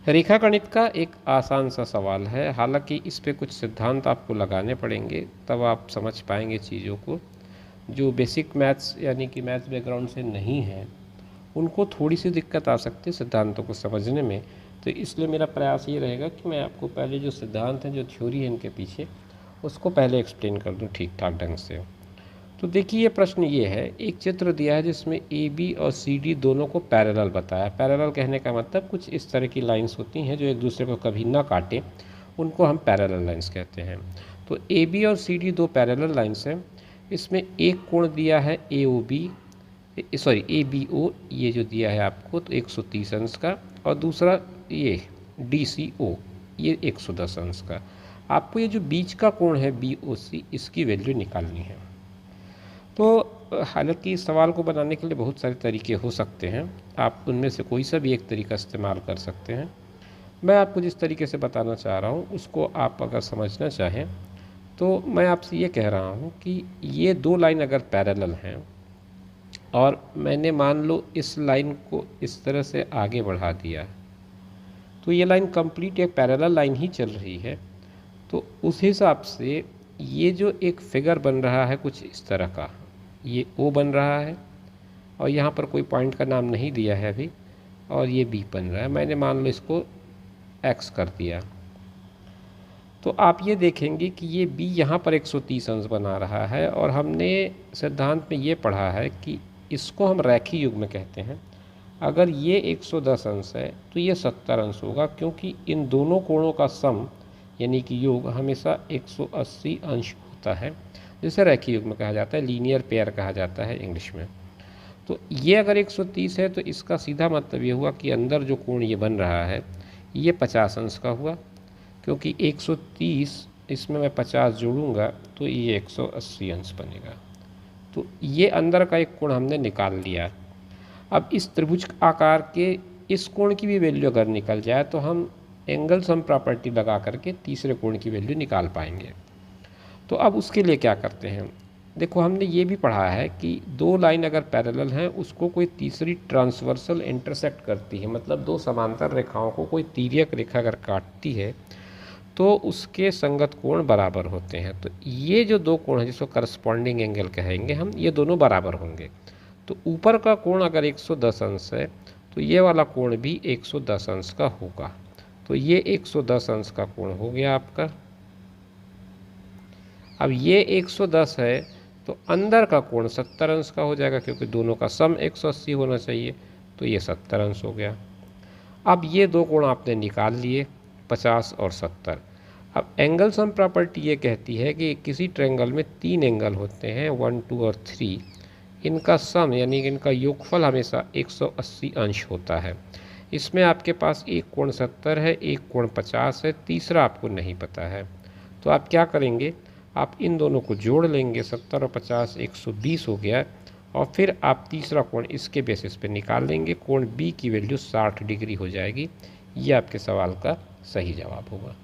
रेखागणित का एक आसान सा सवाल है, हालांकि इस पे कुछ सिद्धांत आपको लगाने पड़ेंगे, तब आप समझ पाएंगे चीज़ों को। जो बेसिक मैथ्स यानी कि मैथ्स बैकग्राउंड से नहीं है, उनको थोड़ी सी दिक्कत आ सकती है सिद्धांतों को समझने में। तो इसलिए मेरा प्रयास ये रहेगा कि मैं आपको पहले जो सिद्धांत हैं, जो थ्योरी है इनके पीछे, उसको पहले एक्सप्लेन कर दूँ ठीक ठाक ढंग से। तो देखिए, ये प्रश्न ये है, एक चित्र दिया है जिसमें ए बी और सी डी दोनों को पैरेलल बताया। पैरेलल कहने का मतलब कुछ इस तरह की लाइंस होती हैं जो एक दूसरे को कभी ना काटें, उनको हम पैरेलल लाइंस कहते हैं। तो ए बी और सी डी दो पैरेलल लाइंस हैं। इसमें एक कोण दिया है A O B, sorry A B O, ये जो दिया है आपको तो 130 अंश का, और दूसरा ये डी सी ओ, ये 110 अंश का। आपको ये जो बीच का कोण है बी ओ सी, इसकी वैल्यू निकालनी है। तो हालांकि इस सवाल को बनाने के लिए बहुत सारे तरीके हो सकते हैं, आप उनमें से कोई सा भी एक तरीका इस्तेमाल कर सकते हैं। मैं आपको जिस तरीके से बताना चाह रहा हूँ उसको आप अगर समझना चाहें तो मैं आपसे ये कह रहा हूँ कि ये दो लाइन अगर पैरेलल हैं और मैंने मान लो इस लाइन को इस तरह से आगे बढ़ा दिया, तो ये लाइन कंप्लीट एक पैरेलल लाइन ही चल रही है। तो उस हिसाब से ये जो एक फिगर बन रहा है कुछ इस तरह का, ये ओ बन रहा है और यहाँ पर कोई पॉइंट का नाम नहीं दिया है अभी, और ये बी बन रहा है। मैंने मान लो इसको एक्स कर दिया, तो आप ये देखेंगे कि ये बी यहाँ पर 130 अंश बना रहा है, और हमने सिद्धांत में ये पढ़ा है कि इसको हम रेखीय युग्म कहते हैं। अगर ये 110 अंश है तो ये 70 अंश होगा, क्योंकि इन दोनों कोणों का सम यानी कि योग हमेशा 180 अंश होता है, जिसे रेखीय युग्म कहा जाता है, लीनियर पेयर कहा जाता है इंग्लिश में। तो ये अगर 130 है तो इसका सीधा मतलब ये हुआ कि अंदर जो कोण ये बन रहा है ये 50 अंश का हुआ, क्योंकि 130 इसमें मैं 50 जोड़ूंगा तो ये 180 अंश बनेगा। तो ये अंदर का एक कोण हमने निकाल लिया। अब इस त्रिभुज आकार के इस कोण की भी वैल्यू अगर निकल जाए तो हम एंगल सम प्रॉपर्टी लगा करके तीसरे कोण की वैल्यू निकाल पाएंगे। तो अब उसके लिए क्या करते हैं, देखो हमने ये भी पढ़ा है कि दो लाइन अगर पैरेलल हैं उसको कोई तीसरी ट्रांसवर्सल इंटरसेक्ट करती है, मतलब दो समांतर रेखाओं को कोई तिर्यक रेखा अगर काटती है तो उसके संगत कोण बराबर होते हैं। तो ये जो दो कोण हैं जिसको करस्पॉन्डिंग एंगल कहेंगे हम, ये दोनों बराबर होंगे। तो ऊपर का कोण अगर 110 अंश है तो ये वाला कोण भी 110 अंश का होगा। तो ये 110 अंश का कोण हो गया आपका। अब ये 110 है तो अंदर का कोण 70 अंश का हो जाएगा, क्योंकि दोनों का सम 180 होना चाहिए, तो ये 70 अंश हो गया। अब ये दो कोण आपने निकाल लिए, 50 और 70। अब एंगल सम प्रॉपर्टी ये कहती है कि किसी ट्रायंगल में तीन एंगल होते हैं, 1, 2 और 3, इनका सम यानी कि इनका योगफल हमेशा 180 अंश होता है। इसमें आपके पास एक कोण 70 है, एक कोण 50 है, तीसरा आपको नहीं पता है। तो आप क्या करेंगे, आप इन दोनों को जोड़ लेंगे, 70 और 50 120 हो गया, और फिर आप तीसरा कोण इसके बेसिस पे निकाल लेंगे, कोण बी की वैल्यू 60 डिग्री हो जाएगी। ये आपके सवाल का सही जवाब होगा।